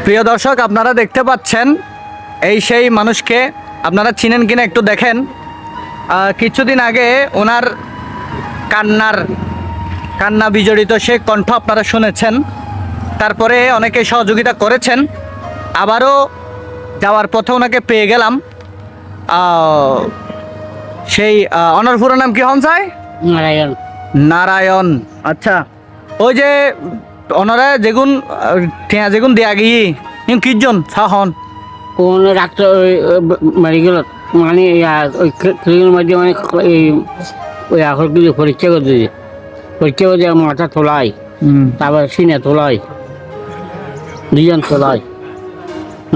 প্রিয় দর্শক, আপনারা দেখতে পাচ্ছেন এই সেই মানুষকে। আপনারা চিনেন কিনা একটু দেখেন। কিছুদিন আগে ওনার কান্না বিজড়িত সে কণ্ঠ আপনারা শুনেছেন। তারপরে অনেকে সহযোগিতা করেছেন। আবারও যাওয়ার পথে ওনাকে পেয়ে গেলাম। সেই ওনার পুরো নাম কি হন চাই? নারায়ণ। নারায়ণ। আচ্ছা, ওই যে ওনারা যেগুন ঠেয়া যেগুন দেয়া গিয়ে কিজন হন কোন ডাক্তার ওই মেডিকেলত মানে ওই ক্লিনিকের মধ্যে মানে ওই আখরগুলি পরীক্ষা করতে দিই। পরীক্ষা করতে মাথা তোলাই, তারপর সিনে তোলাই, দুজন তোলাই,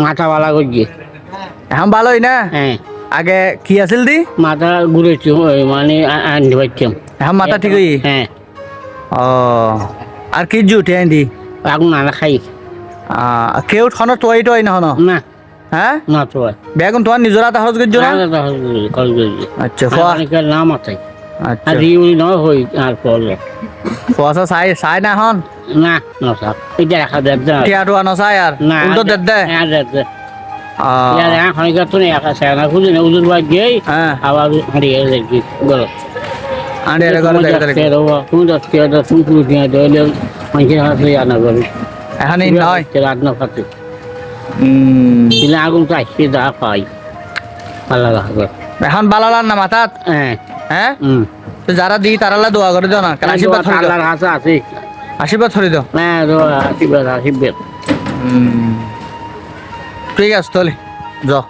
মাথা বালা করছে। এখন ভালোই না? হ্যাঁ, আগে কি আছিল দি? মাথা ঘুরেছি মানে আনতে পারতাম। এখন মাথা ঠিক হই? হ্যাঁ। ও, আর কি জুটে আইন্দি এখন নানা খাই কেউ খনো তোয়াই টোয়াই না হনো? না, হ্যাঁ না তো বেগুন তোমার নিজের হাতে খরচ করছো না? আচ্ছা, না মাথায় আচ্ছা, আর ইউরি নয় হই আর পড়লো ফসা চাই চাই না হন না না স্যার এটা রাখা দেখ টিয়াটু আনো চাই আর না উল্টো দেখ দে। হ্যাঁ দেখ দে খনিকার তো নেই একা সেনা খুঁজে না উজুর বাদ গিয়েই হ্যাঁ আবার হারিয়ে দেখি বলো আন্ডে করে দেখ তুমি দশ টাকা দশ ফুল দিয়ে দিলে মানুষের হাতে আনা করি এখন এই নয়। রান্না খাতে দিলে আগুন তো আসছে যা পাই ভালো লাগে এখন বালালার না মাথাত? হ্যাঁ হ্যাঁ, হুম তো যারা দিই তারালা দোয়া করে দাও না, কারণ আশীর্বাদ ধরে দাও। আল্লাহর কাছে আছে। আশীর্বাদ ধরে দাও। হ্যাঁ আশীর্বাদ আশীর্বাদ ঠিক আছে তাহলে যাও।